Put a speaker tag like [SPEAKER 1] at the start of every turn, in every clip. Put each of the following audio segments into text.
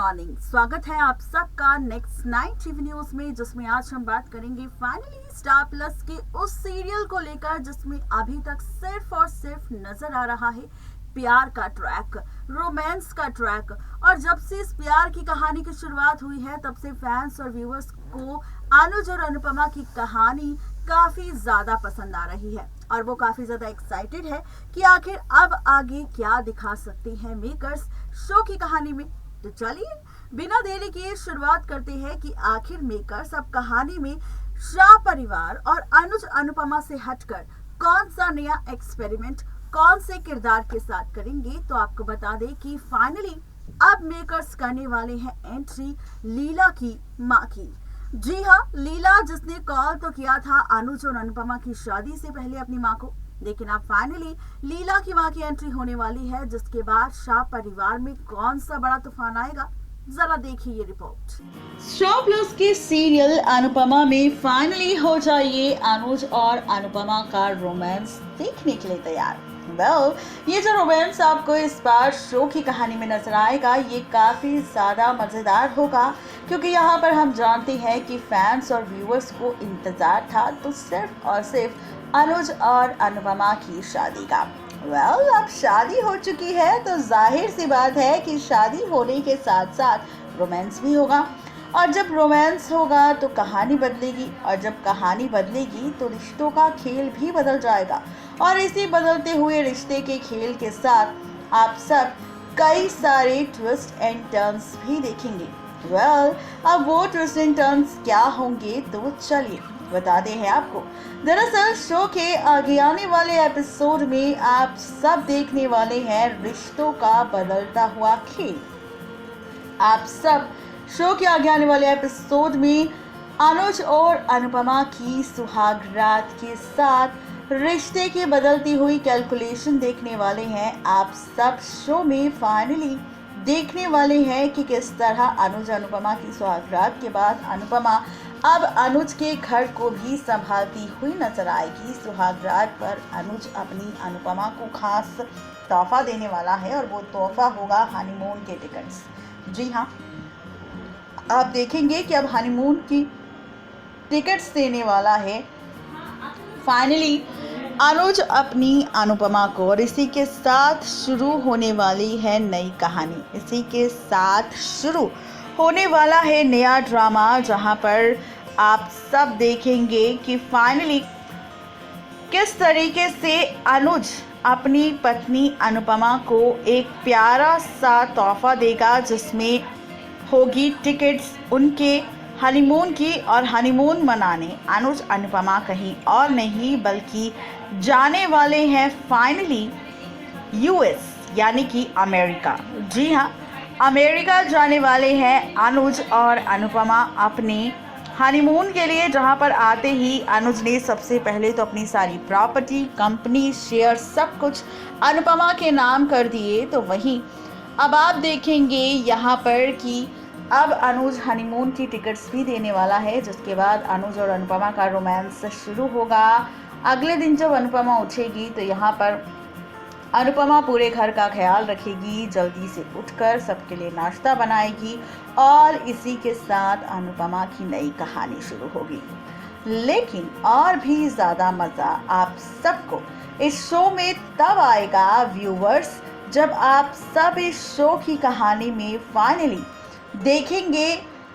[SPEAKER 1] Morning, स्वागत है आप सबका नेक्स्ट नाइट टीवी न्यूज में, जिसमें आज हम बात करेंगे फाइनली स्टार प्लस के उस सीरियल को लेकर जिसमें अभी तक सिर्फ और सिर्फ नजर आ रहा है प्यार का ट्रैक, रोमांस का ट्रैक। और जब से इस प्यार की कहानी की शुरुआत हुई है तब से फैंस और व्यूअर्स को अनुज और अनुपमा की कहानी काफी ज्यादा पसंद आ रही है और वो काफी ज्यादा एक्साइटेड है कि आखिर अब आगे क्या दिखा सकते हैं मेकर्स शो की कहानी में। तो चलिए बिना देरी किए शुरुआत करते हैं कि आखिर मेकर्स अब कहानी में शाह परिवार और अनुज अनुपमा से हटकर कौन सा नया एक्सपेरिमेंट कौन से किरदार के साथ करेंगे। तो आपको बता दें कि फाइनली अब मेकर्स करने वाले हैं एंट्री लीला की मां की। जी हाँ, लीला जिसने कॉल तो किया था अनुज और अनुपमा की शादी से पहले अपनी मां को, लेकिन अब फाइनली लीला की मां की एंट्री होने वाली है, जिसके बाद शाह परिवार में कौन सा बड़ा तूफान आएगा, जरा देखिए ये रिपोर्ट।
[SPEAKER 2] स्टार प्लस के सीरियल अनुपमा में फाइनली हो जाइए अनुज और अनुपमा का रोमांस देखने के लिए तैयार। ये जो रोमांस आपको इस बार शो की कहानी में नजर आएगा ये काफी ज्यादा मजेदार होगा, क्योंकि यहाँ पर हम जानते हैं कि फैंस और व्यूअर्स को इंतजार था तो सिर्फ और सिर्फ अनुज और अनुपमा की शादी का। अब शादी हो चुकी है तो जाहिर सी बात है कि शादी होने के साथ साथ रोमांस भी होगा, और जब रोमांस होगा तो कहानी बदलेगी, और जब कहानी बदलेगी तो रिश्तों का खेल भी बदल जाएगा। और इसी बदलते हुए रिश्ते के खेल के साथ आप सब कई सारे ट्विस्ट एंड टर्न्स भी देखेंगे। अब वो ट्विस्ट एंड टर्न्स क्या होंगे तो चलिए बताते हैं आपको। दरअसल शो के आगे आने वाले एपिसोड में आप सब देखने वाले हैं रिश्तों का बदलता हुआ खेल। आप सब शो के आगे आने वाले एपिसोड में अनुज और अनुपमा की सुहाग रात के साथ रिश्ते की बदलती हुई कैलकुलेशन देखने वाले हैं। आप सब शो में फाइनली देखने वाले हैं कि किस तरह अनुज अनुपमा की सुहाग रात के बाद अनुपमा अब अनुज के घर को भी संभालती हुई नजर आएगी। सुहाग रात पर अनुज अपनी अनुपमा को खास तोहफा देने वाला है और वो तोहफा होगा हनीमून के टिकट्स। जी हाँ, आप देखेंगे कि अब हनीमून की टिकट्स देने वाला है फाइनली अनुज अपनी अनुपमा को, और इसी के साथ शुरू होने वाली है नई कहानी। इसी के साथ शुरू होने वाला है नया ड्रामा, जहां पर आप सब देखेंगे कि फाइनली किस तरीके से अनुज अपनी पत्नी अनुपमा को एक प्यारा सा तोहफा देगा, जिसमें होगी टिकट्स उनके हनीमून की, और हनीमून मनाने अनुज अनुपमा कहीं और नहीं बल्कि जाने वाले हैं फाइनली यूएस यानी कि अमेरिका। जी हाँ, अमेरिका जाने वाले हैं अनुज और अनुपमा अपने हनीमून के लिए, जहां पर आते ही अनुज ने सबसे पहले तो अपनी सारी प्रॉपर्टी, कंपनी, शेयर सब कुछ अनुपमा के नाम कर दिए। तो वहीं अब आप देखेंगे यहाँ पर कि अब अनुज हनीमून की टिकट्स भी देने वाला है, जिसके बाद अनुज और अनुपमा का रोमांस शुरू होगा। अगले दिन जब अनुपमा उठेगी तो यहाँ पर अनुपमा पूरे घर का ख्याल रखेगी, जल्दी से उठकर सबके लिए नाश्ता बनाएगी, और इसी के साथ अनुपमा की नई कहानी शुरू होगी। लेकिन और भी ज़्यादा मज़ा आप सबको इस शो में तब आएगा व्यूवर्स, जब आप सब इस शो की कहानी में फाइनली देखेंगे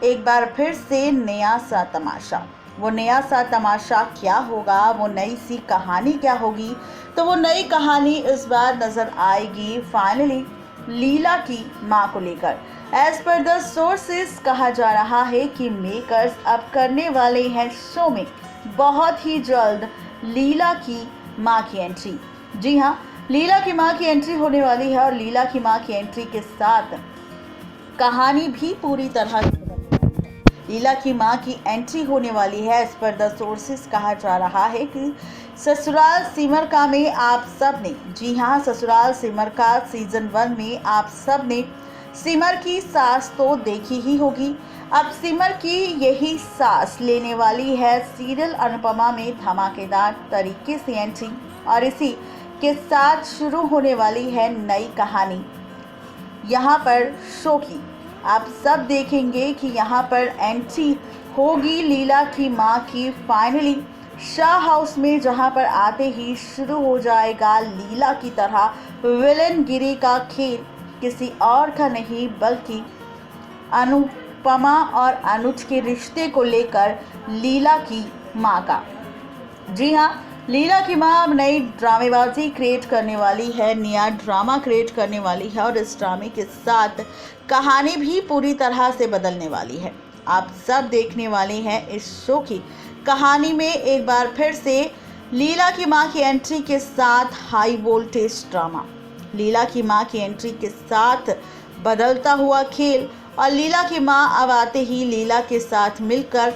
[SPEAKER 2] एक बार फिर से नया सा तमाशा। वो नया सा तमाशा क्या होगा, वो नई सी कहानी क्या होगी, तो वो नई कहानी इस बार नज़र आएगी फाइनली लीला की मां को लेकर। एज पर द सोर्सेस कहा जा रहा है कि मेकर्स अब करने वाले हैं शो में बहुत ही जल्द लीला की मां की एंट्री। जी हाँ, लीला की मां की एंट्री होने वाली है, और लीला की मां की एंट्री के साथ कहानी भी पूरी तरह से लीला की मां की एंट्री होने वाली है। इस पर द सोर्सेस कहा जा रहा है कि ससुराल सिमर का में आप सब ने, जी हाँ, ससुराल सिमर का सीजन 1 में आप सब ने सिमर की सास तो देखी ही होगी। अब सिमर की यही सास लेने वाली है सीरियल अनुपमा में धमाकेदार तरीके से एंट्री, और इसी के साथ शुरू होने वाली है नई कहानी यहाँ पर शो की। आप सब देखेंगे कि यहाँ पर एंट्री होगी लीला की मां की फाइनली शाह हाउस में, जहां पर आते ही शुरू हो जाएगा लीला की तरह विलन गिरी का खेल। किसी और का नहीं बल्कि अनुपमा और अनुज के रिश्ते को लेकर लीला की मां का। जी हाँ, लीला की मां अब नई ड्रामेबाजी क्रिएट करने वाली है, नया ड्रामा क्रिएट करने वाली है और इस ड्रामे के साथ कहानी भी पूरी तरह से बदलने वाली है। आप सब देखने वाले हैं इस शो की कहानी में एक बार फिर से लीला की मां की एंट्री के साथ हाई वोल्टेज ड्रामा, लीला की मां की एंट्री के साथ बदलता हुआ खेल और लीला की मां अब आते ही लीला के साथ मिलकर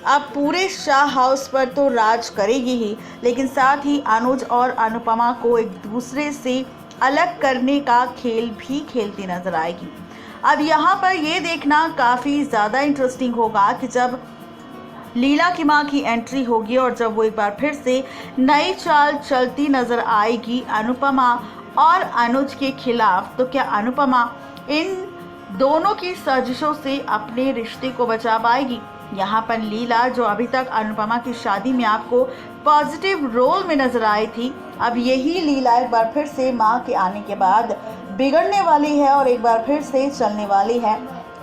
[SPEAKER 2] अब पूरे शाह हाउस पर तो राज करेगी ही, लेकिन साथ ही अनुज और अनुपमा को एक दूसरे से अलग करने का खेल भी खेलती नजर आएगी। अब यहाँ पर ये देखना काफ़ी ज़्यादा इंटरेस्टिंग होगा कि जब लीला की मां की एंट्री होगी और जब वो एक बार फिर से नई चाल चलती नजर आएगी अनुपमा और अनुज के खिलाफ, तो क्या अनुपमा इन दोनों की साजिशों से अपने रिश्ते को बचा पाएगी? यहाँ पर लीला, जो अभी तक अनुपमा की शादी में आपको पॉजिटिव रोल में नजर आई थी, अब यही लीला एक बार फिर से मां के आने के बाद बिगड़ने वाली है और एक बार फिर से चलने वाली है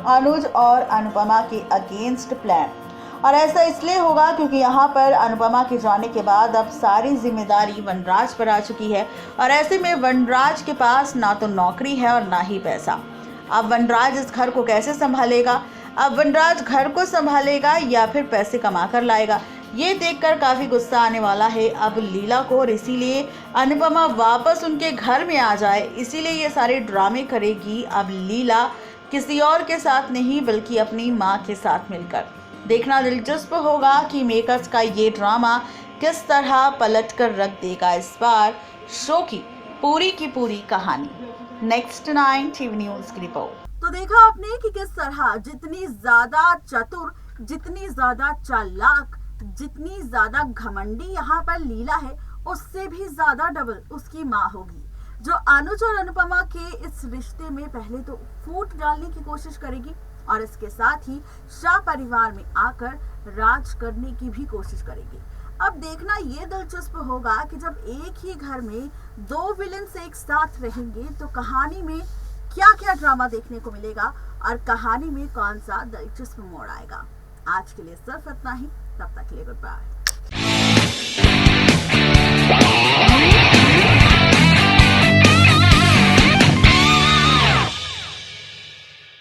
[SPEAKER 2] अनुज और अनुपमा के अगेंस्ट प्लान। और ऐसा इसलिए होगा क्योंकि यहाँ पर अनुपमा के जाने के बाद अब सारी जिम्मेदारी वनराज पर आ चुकी है और ऐसे में वनराज के पास ना तो नौकरी है और ना ही पैसा। अब वनराज इस घर को कैसे संभालेगा? अब वनराज घर को संभालेगा या फिर पैसे कमा कर लाएगा? ये देखकर काफ़ी गुस्सा आने वाला है अब लीला को, और इसीलिए अनुपमा वापस उनके घर में आ जाए, इसीलिए ये सारे ड्रामे करेगी अब लीला, किसी और के साथ नहीं बल्कि अपनी माँ के साथ मिलकर। देखना दिलचस्प होगा कि मेकर्स का ये ड्रामा किस तरह पलट कर रख देगा इस बार शो की पूरी कहानी। नेक्स्ट 9 टीवी न्यूज़ की रिपोर्ट।
[SPEAKER 1] तो देखा आपने कि किस तरह जितनी ज्यादा चतुर, जितनी ज्यादा चालाक, जितनी ज्यादा घमंडी यहाँ पर लीला है, उससे भी ज्यादा डबल उसकी माँ होगी, जो अनुज और अनुपमा के इस रिश्ते में पहले तो फूट डालने की कोशिश करेगी और इसके साथ ही शाह परिवार में आकर राज करने की भी कोशिश करेगी। अब देखना ये दिलचस्प होगा कि जब एक ही घर में दो विलेन्स एक साथ रहेंगे तो कहानी में क्या क्या ड्रामा देखने को मिलेगा और कहानी में कौन सा दिलचस्प मोड़ आएगा। आज के लिए सिर्फ इतना ही, तब तक के लिए गुड बाय।